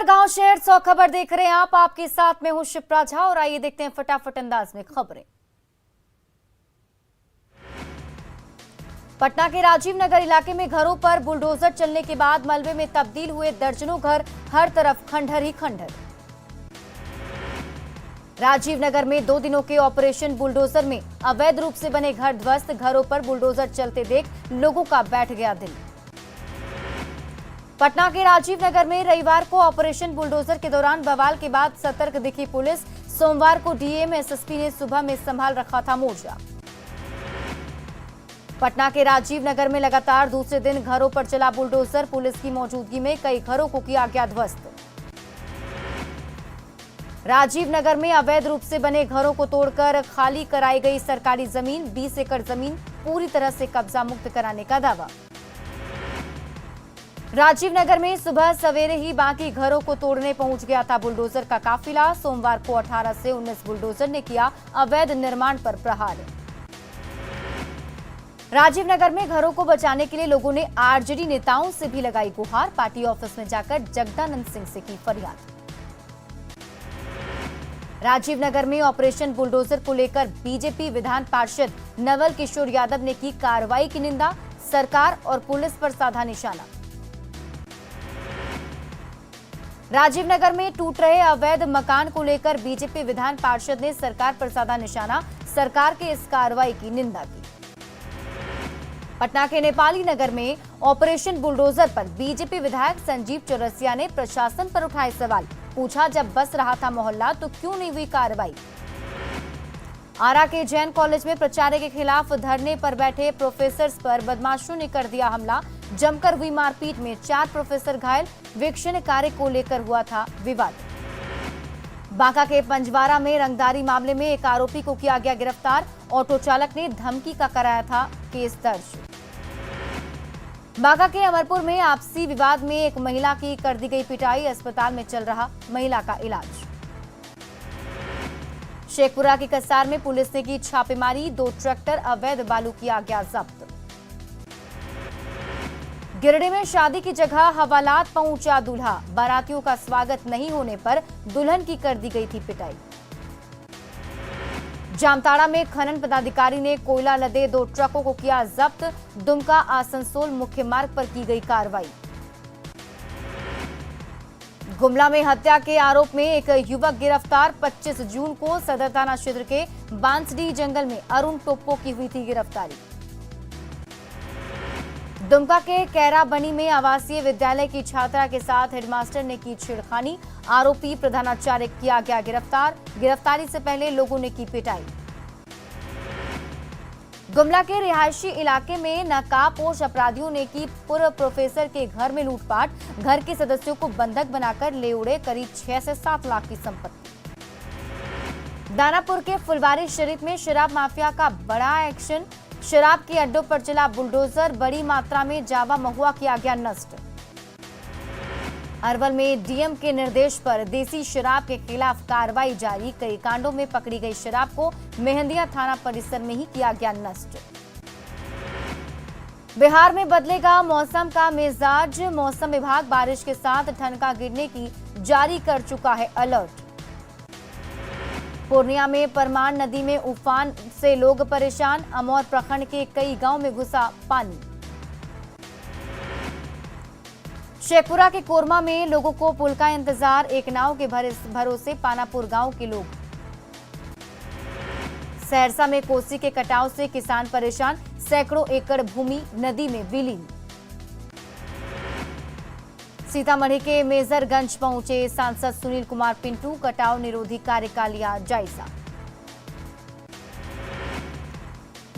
नमस्कार, गांव शहर 100 खबर देख रहे हैं आप। आपके साथ में हूं शिप्रा झा और आइए देखते हैं फटाफट अंदाज में खबरें। पटना के राजीव नगर इलाके में घरों पर बुलडोजर चलने के बाद मलबे में तब्दील हुए दर्जनों घर, हर तरफ खंडहर ही खंडहर। राजीव नगर में 2 दिनों के ऑपरेशन बुलडोजर में अवैध रूप से बने घर ध्वस्त, घरों पर बुलडोजर चलते देख लोगों का बैठ गया दिल। पटना के राजीव नगर में रविवार को ऑपरेशन बुलडोजर के दौरान बवाल के बाद सतर्क दिखी पुलिस। सोमवार को डीएम एसएसपी ने सुबह में संभाल रखा था मोर्चा। पटना के राजीव नगर में लगातार दूसरे दिन घरों पर चला बुलडोजर। पुलिस की मौजूदगी में कई घरों को किया गया ध्वस्त। राजीव नगर में अवैध रूप से बने घरों को तोड़कर खाली कराई गई सरकारी जमीन। 20 एकड़ जमीन पूरी तरह से कब्जा मुक्त कराने का दावा। राजीव नगर में सुबह सवेरे ही बाकी घरों को तोड़ने पहुंच गया था बुलडोजर का काफिला। सोमवार को 18 से 19 बुलडोजर ने किया अवैध निर्माण पर प्रहार। राजीव नगर में घरों को बचाने के लिए लोगों ने आरजेडी नेताओं से भी लगाई गुहार। पार्टी ऑफिस में जाकर जगदानंद सिंह से की फरियाद। राजीव नगर में ऑपरेशन बुलडोजर को लेकर बीजेपी विधान पार्षद नवल किशोर यादव ने की कार्रवाई की निंदा। सरकार और पुलिस पर साधा निशाना। राजीव नगर में टूट रहे अवैध मकान को लेकर बीजेपी विधान पार्षद ने सरकार पर साधा निशाना। सरकार के इस कार्रवाई की निंदा की। पटना के नेपाली नगर में ऑपरेशन बुलडोजर पर बीजेपी विधायक संजीव चौरसिया ने प्रशासन पर उठाए सवाल। पूछा, जब बस रहा था मोहल्ला तो क्यों नहीं हुई कार्रवाई। आरा के जैन कॉलेज में प्राचार्य के खिलाफ धरने पर बैठे प्रोफेसर्स पर बदमाशों ने कर दिया हमला। जमकर हुई मारपीट में 4 प्रोफेसर घायल। वीक्षण कार्य को लेकर हुआ था विवाद। बांका के पंजवारा में रंगदारी मामले में एक आरोपी को किया गया गिरफ्तार। ऑटो चालक ने धमकी का कराया था केस दर्ज। बांका के अमरपुर में आपसी विवाद में एक महिला की कर दी गई पिटाई। अस्पताल में चल रहा महिला का इलाज। शेखपुरा की कसार में पुलिस ने की छापेमारी। 2 ट्रैक्टर अवैध बालू किया गया जब्त। गिरिडीह में शादी की जगह हवालात पहुंचा दूल्हा। बारातियों का स्वागत नहीं होने पर दुल्हन की कर दी गई थी पिटाई। जामताड़ा में खनन पदाधिकारी ने कोयला लदे 2 ट्रकों को किया जब्त। दुमका आसनसोल मुख्य मार्ग पर की गई कार्रवाई। गुमला में हत्या के आरोप में एक युवक गिरफ्तार। 25 जून को सदर थाना क्षेत्र के बांसडीह जंगल में अरुण टोप्पो की हुई थी गिरफ्तारी। दुमका के कैराबनी में आवासीय विद्यालय की छात्रा के साथ हेडमास्टर ने की छेड़खानी। आरोपी प्रधानाचार्य किया गया गिरफ्तार। गिरफ्तारी से पहले लोगों ने की पिटाई। गुमला के रिहायशी इलाके में नकाबपोश अपराधियों ने की पूर्व प्रोफेसर के घर में लूटपाट। घर के सदस्यों को बंधक बनाकर ले उड़े करीब 6 से 7 लाख की संपत्ति। दानापुर के फुलवारी शरीफ में शराब माफिया का बड़ा एक्शन। शराब के अड्डों पर चला बुलडोजर। बड़ी मात्रा में जावा महुआ किया गया नष्ट। अरवल में डीएम के निर्देश पर देसी शराब के खिलाफ कार्रवाई जारी। कई कांडों में पकड़ी गई शराब को मेहंदिया थाना परिसर में ही किया गया नष्ट। बिहार में बदलेगा मौसम का मिजाज। मौसम विभाग बारिश के साथ ठनका गिरने की जारी कर चुका है अलर्ट। पूर्णिया में परमान नदी में उफान से लोग परेशान। अमौर प्रखंड के कई गांव में घुसा पानी। शेखपुरा के कोरमा में लोगों को पुल का इंतजार। एक नाव के भरोसे पानापुर गांव के लोग। सहरसा में कोसी के कटाव से किसान परेशान। सैकड़ों एकड़ भूमि नदी में विलीन। सीतामढ़ी के मेजरगंज पहुंचे सांसद सुनील कुमार पिंटू। कटाव निरोधी कार्य का लिया जायजा।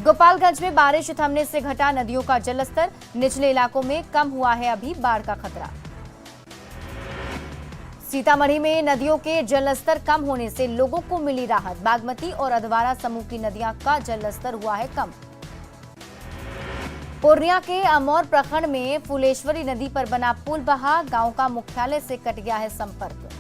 गोपालगंज में बारिश थमने से घटा नदियों का जलस्तर। निचले इलाकों में कम हुआ है अभी बाढ़ का खतरा। सीतामढ़ी में नदियों के जलस्तर कम होने से लोगों को मिली राहत। बागमती और अधवारा समूह की नदियां का जलस्तर हुआ है कम। पूर्णिया के अमौर प्रखंड में फुलेश्वरी नदी पर बना पुल बहा। गांव का मुख्यालय से कट गया है संपर्क।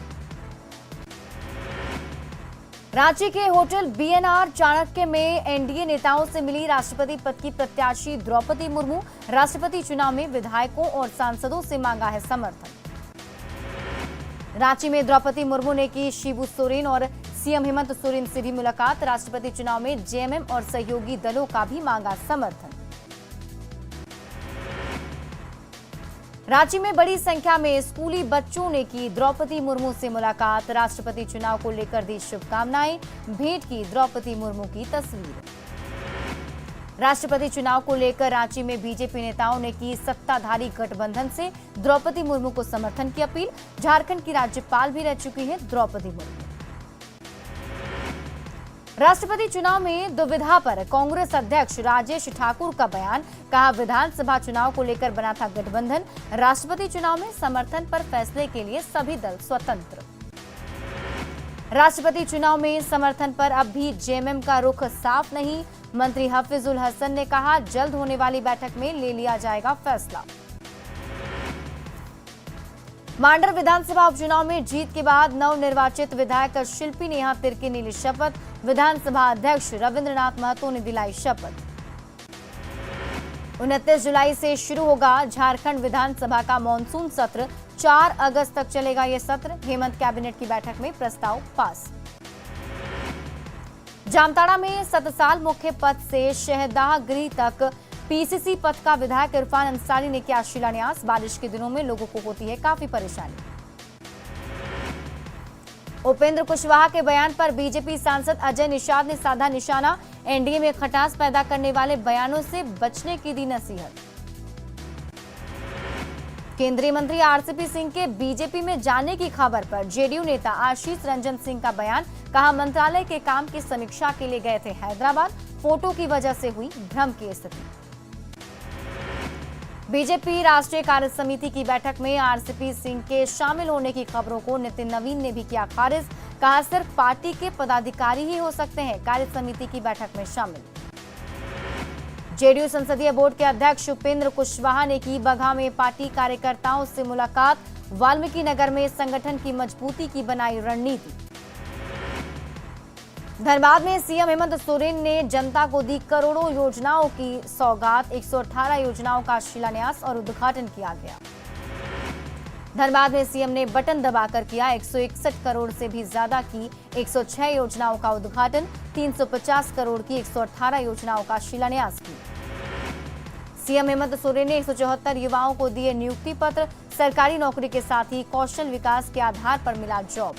रांची के होटल बीएनआर चाणक्य में एनडीए नेताओं से मिली राष्ट्रपति पद की प्रत्याशी द्रौपदी मुर्मू। राष्ट्रपति चुनाव में विधायकों और सांसदों से मांगा है समर्थन। रांची में द्रौपदी मुर्मू ने की शिबू सोरेन और सीएम हेमंत सोरेन से भी मुलाकात। राष्ट्रपति चुनाव में जेएमएम और सहयोगी दलों का भी मांगा समर्थन। रांची में बड़ी संख्या में स्कूली बच्चों ने की द्रौपदी मुर्मू से मुलाकात। राष्ट्रपति चुनाव को लेकर दी शुभकामनाएं, भेंट की द्रौपदी मुर्मू की तस्वीर। राष्ट्रपति चुनाव को लेकर रांची में बीजेपी नेताओं ने की सत्ताधारी गठबंधन से द्रौपदी मुर्मू को समर्थन की अपील। झारखंड की राज्यपाल भी रह चुकी हैं द्रौपदी मुर्मू। राष्ट्रपति चुनाव में दुविधा पर कांग्रेस अध्यक्ष राजेश ठाकुर का बयान। कहा, विधानसभा चुनाव को लेकर बना था गठबंधन, राष्ट्रपति चुनाव में समर्थन पर फैसले के लिए सभी दल स्वतंत्र। राष्ट्रपति चुनाव में समर्थन पर अब भी जेएमएम का रुख साफ नहीं। मंत्री हफीजुल हसन ने कहा, जल्द होने वाली बैठक में ले लिया जाएगा फैसला। मांडर विधानसभा उपचुनाव में जीत के बाद नवनिर्वाचित विधायक शिल्पी नेहा तिर्की ने ली शपथ। विधानसभा अध्यक्ष रविंद्रनाथ महतो ने दिलाई शपथ। 29 जुलाई से शुरू होगा झारखंड विधानसभा का मॉनसून सत्र। 4 अगस्त तक चलेगा ये सत्र। हेमंत कैबिनेट की बैठक में प्रस्ताव पास। जामताड़ा में 7 साल मुख्य पद से शहदाहगिरी तक पीसीसी पद का विधायक इरफान अंसारी ने किया शिलान्यास। बारिश के दिनों में लोगों को होती है काफी परेशानी। उपेंद्र कुशवाहा के बयान पर बीजेपी सांसद अजय निषाद ने साधा निशाना। एनडीए में खटास पैदा करने वाले बयानों से बचने की दी नसीहत। केंद्रीय मंत्री आरसीपी सिंह के बीजेपी में जाने की खबर पर जेडीयू नेता आशीष रंजन सिंह का बयान। कहा, मंत्रालय के काम की समीक्षा के लिए गए थे हैदराबाद, फोटो की वजह से हुई भ्रम की स्थिति। बीजेपी राष्ट्रीय कार्य समिति की बैठक में आरसीपी सिंह के शामिल होने की खबरों को नितिन नवीन ने भी किया खारिज। कहा, सिर्फ पार्टी के पदाधिकारी ही हो सकते हैं कार्य समिति की बैठक में शामिल। जेडीयू संसदीय बोर्ड के अध्यक्ष उपेंद्र कुशवाहा ने की बगहा में पार्टी कार्यकर्ताओं से मुलाकात। वाल्मीकि नगर में संगठन की मजबूती की बनाई रणनीति। धनबाद में सीएम हेमंत सोरेन ने जनता को दी करोड़ों योजनाओं की सौगात। 118 योजनाओं का शिलान्यास और उद्घाटन किया गया। धनबाद में सीएम ने बटन दबाकर किया 161 करोड़ से भी ज्यादा की 106 योजनाओं का उद्घाटन। 350 करोड़ की 118 योजनाओं का शिलान्यास की। सीएम हेमंत सोरेन ने 174 युवाओं को दिए नियुक्ति पत्र। सरकारी नौकरी के साथ ही कौशल विकास के आधार पर मिला जॉब।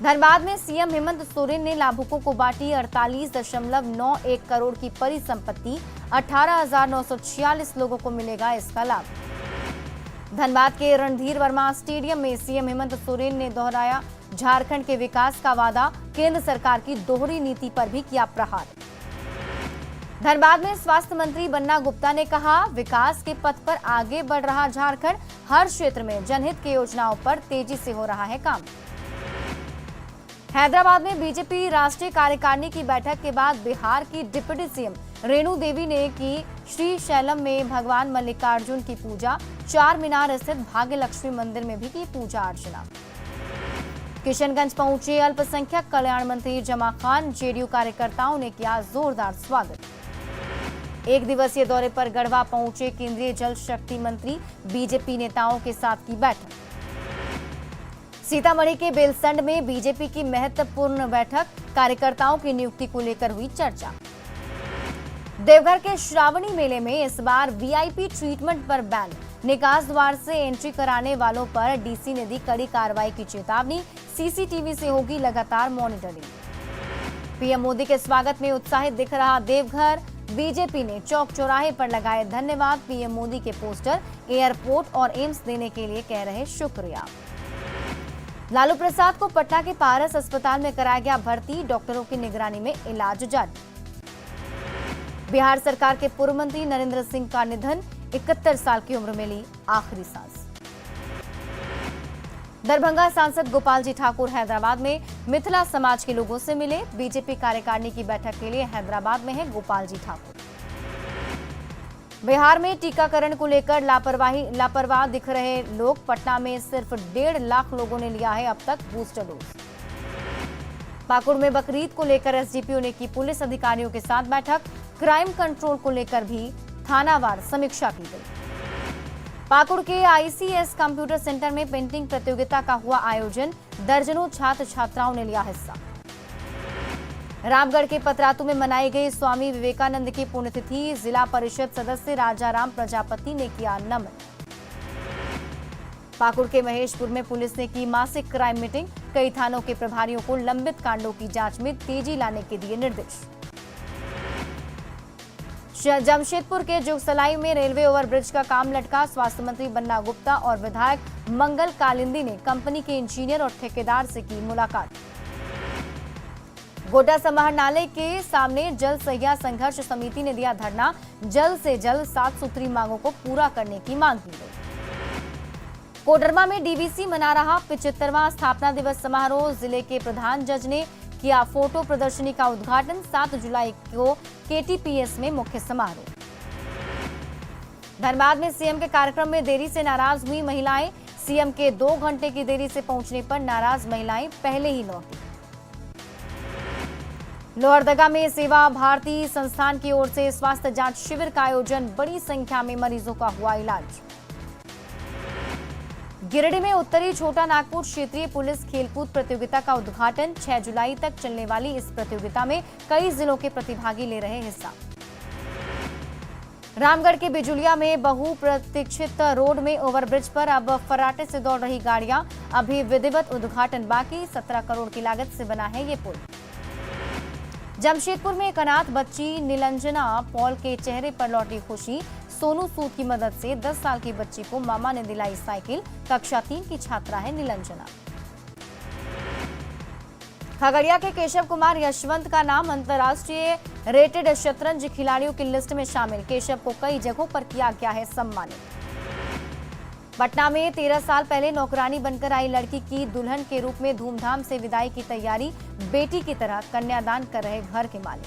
धनबाद में सीएम हेमंत सोरेन ने लाभुकों को बांटी 48.91 करोड़ की परिसंपत्ति। 18,946 लोगों को मिलेगा इसका लाभ। धनबाद के रणधीर वर्मा स्टेडियम में सीएम हेमंत सोरेन ने दोहराया झारखंड के विकास का वादा। केंद्र सरकार की दोहरी नीति पर भी किया प्रहार। धनबाद में स्वास्थ्य मंत्री बन्ना गुप्ता ने कहा, विकास के पथ पर आगे बढ़ रहा झारखंड। हर क्षेत्र में जनहित की योजनाओं पर तेजी से हो रहा है काम। हैदराबाद में बीजेपी राष्ट्रीय कार्यकारिणी की बैठक के बाद बिहार की डिप्टी सीएम रेणु देवी ने की श्रीशैलम में भगवान मल्लिकार्जुन की पूजा। 4 मीनार स्थित भाग्य लक्ष्मी मंदिर में भी की पूजा अर्चना। किशनगंज पहुंचे अल्पसंख्यक कल्याण मंत्री जमा खान। जेडीयू कार्यकर्ताओं ने किया जोरदार स्वागत। 1 दिवसीय दौरे पर गढ़वा पहुंचे केंद्रीय जल शक्ति मंत्री। बीजेपी नेताओं के साथ की बैठक। सीतामढ़ी के बेलसंड में बीजेपी की महत्वपूर्ण बैठक। कार्यकर्ताओं की नियुक्ति को लेकर हुई चर्चा। देवघर के श्रावणी मेले में इस बार वीआईपी ट्रीटमेंट पर बैन। निकास द्वार से एंट्री कराने वालों पर डीसी ने दी कड़ी कार्रवाई की चेतावनी। सीसीटीवी से होगी लगातार मॉनिटरिंग। पीएम मोदी के स्वागत में उत्साहित दिख रहा देवघर। बीजेपी ने चौक चौराहे पर लगाए धन्यवाद पीएम मोदी के पोस्टर। एयरपोर्ट और एम्स देने के लिए कह रहे शुक्रिया। लालू प्रसाद को पटना के पारस अस्पताल में कराया गया भर्ती। डॉक्टरों की निगरानी में इलाज जारी। बिहार सरकार के पूर्व मंत्री नरेंद्र सिंह का निधन। 71 साल की उम्र में ली आखिरी सांस। दरभंगा सांसद गोपाल जी ठाकुर हैदराबाद में मिथिला समाज के लोगों से मिले। बीजेपी कार्यकारिणी की बैठक के लिए हैदराबाद में है गोपाल जी ठाकुर। बिहार में टीकाकरण को लेकर लापरवाह दिख रहे लोग। पटना में सिर्फ 1.5 लाख लोगों ने लिया है अब तक बूस्टर डोज। पाकुड़ में बकरीद को लेकर एसडीपीओ ने की पुलिस अधिकारियों के साथ बैठक। क्राइम कंट्रोल को लेकर भी थानावार समीक्षा की गई। पाकुड़ के आईसीएस कंप्यूटर सेंटर में पेंटिंग प्रतियोगिता का हुआ आयोजन, दर्जनों छात्र छात्राओं ने लिया हिस्सा। रामगढ़ के पतरातू में मनाई गई स्वामी विवेकानंद की पुण्यतिथि, जिला परिषद सदस्य राजाराम प्रजापति ने किया नमन। पाकुड़ के महेशपुर में पुलिस ने की मासिक क्राइम मीटिंग, कई थानों के प्रभारियों को लंबित कांडों की जांच में तेजी लाने के दिए निर्देश। जमशेदपुर के जुगसलाई में रेलवे ओवरब्रिज का काम लटका, स्वास्थ्य मंत्री बन्ना गुप्ता और विधायक मंगल कालिंदी ने कंपनी के इंजीनियर और ठेकेदार से की मुलाकात। गोड्डा समाहरणालय के सामने जल सहिया संघर्ष समिति ने दिया धरना, जल्द से जल्द 7 सूत्री मांगों को पूरा करने की मांग की गई। कोडरमा में डीवीसी मना रहा 75वां स्थापना दिवस समारोह, जिले के प्रधान जज ने किया फोटो प्रदर्शनी का उद्घाटन, 7 जुलाई को केटीपीएस में मुख्य समारोह। धनबाद में सीएम के कार्यक्रम में देरी से नाराज हुई महिलाएं, सीएम के 2 घंटे की देरी से पहुंचने पर नाराज महिलाएं पहले ही लौटी। लोहरदगा में सेवा भारती संस्थान की ओर से स्वास्थ्य जांच शिविर का आयोजन, बड़ी संख्या में मरीजों का हुआ इलाज। गिरिडीह में उत्तरी छोटा नागपुर क्षेत्रीय पुलिस खेलकूद प्रतियोगिता का उद्घाटन, 6 जुलाई तक चलने वाली इस प्रतियोगिता में कई जिलों के प्रतिभागी ले रहे हिस्सा। रामगढ़ के बिजुलिया में बहुप्रतीक्षित रोड में ओवरब्रिज पर अब फर्राटे से दौड़ रही गाड़ियां, अभी विधिवत उद्घाटन बाकी, 17 करोड़ की लागत से बना है ये पुल। जमशेदपुर में एक अनाथ बच्ची नीलंजना पॉल के चेहरे पर लौटी खुशी, सोनू सूद की मदद से 10 साल की बच्ची को मामा ने दिलाई साइकिल, कक्षा 3 की छात्रा है नीलंजना। खगड़िया के केशव कुमार यशवंत का नाम अंतर्राष्ट्रीय रेटेड शतरंज खिलाड़ियों की लिस्ट में शामिल, केशव को कई जगहों पर किया गया है सम्मानित। पटना में 13 साल पहले नौकरानी बनकर आई लड़की की दुल्हन के रूप में धूमधाम से विदाई की तैयारी, बेटी की तरह कन्यादान कर रहे घर के मालिक।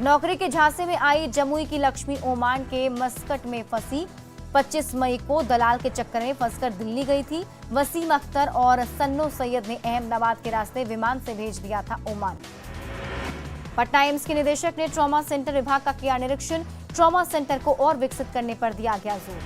नौकरी के झांसे में आई जमुई की लक्ष्मी ओमान के मस्कट में फंसी, 25 मई को दलाल के चक्कर में फंसकर दिल्ली गई थी। वसीम अख्तर और सन्नो सैयद ने अहमदाबाद के रास्ते विमान से भेज दिया था ओमान। पटना एम्स के निदेशक ने ट्रॉमा सेंटर विभाग का किया निरीक्षण, ट्रॉमा सेंटर को और विकसित करने पर दिया गया जोर।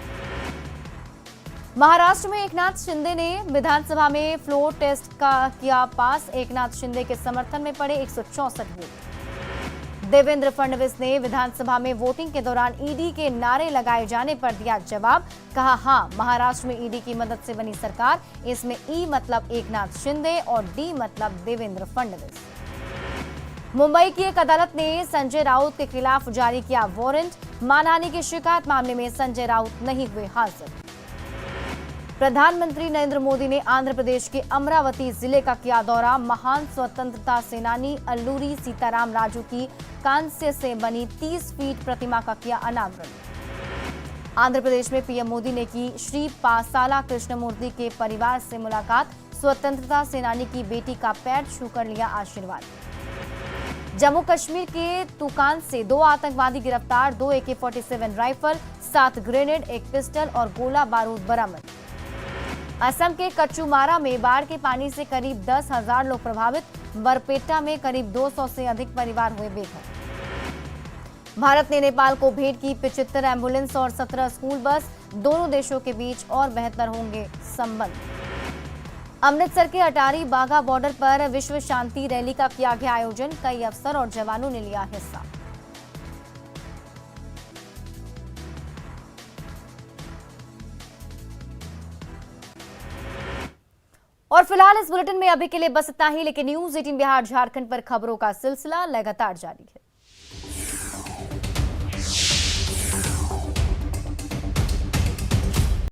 महाराष्ट्र में एकनाथ शिंदे ने विधानसभा में फ्लोर टेस्ट का किया पास, एकनाथ शिंदे के समर्थन में पड़े 164 वोट। देवेंद्र फडणवीस ने विधानसभा में वोटिंग के दौरान ईडी के नारे लगाए जाने पर दिया जवाब, कहा हां, महाराष्ट्र में ईडी की मदद से बनी सरकार, इसमें ई मतलब एकनाथ शिंदे और डी मतलब देवेंद्र फडणवीस। मुंबई की एक अदालत ने संजय राउत के खिलाफ जारी किया वारंट, मानहानि की शिकायत मामले में संजय राउत नहीं हुए हाजिर। प्रधानमंत्री नरेंद्र मोदी ने आंध्र प्रदेश के अमरावती जिले का किया दौरा, महान स्वतंत्रता सेनानी अल्लूरी सीताराम राजू की कांस्य से बनी 30 फीट प्रतिमा का किया अनावरण। आंध्र प्रदेश में पीएम मोदी ने की श्री पासाला कृष्णमूर्ति के परिवार से मुलाकात, स्वतंत्रता सेनानी की बेटी का पैर छूकर लिया आशीर्वाद। जम्मू कश्मीर के तुकान से 2 आतंकवादी गिरफ्तार, 2 AK-47 राइफल, 7 ग्रेनेड, 1 पिस्टल और गोला बारूद बरामद। असम के कच्चूमारा में बाढ़ के पानी से करीब 10,000 लोग प्रभावित, बरपेटा में करीब 200 से अधिक परिवार हुए बेघर। भारत ने नेपाल को भेंट की 75 एम्बुलेंस और 17 स्कूल बस, दोनों देशों के बीच और बेहतर होंगे संबंध। अमृतसर के अटारी बाघा बॉर्डर पर विश्व शांति रैली का किया गया आयोजन, कई अफसर और जवानों ने लिया हिस्सा। और फिलहाल इस बुलेटिन में अभी के लिए बस इतना ही, लेकिन न्यूज़ 18 बिहार झारखंड पर खबरों का सिलसिला लगातार जारी है।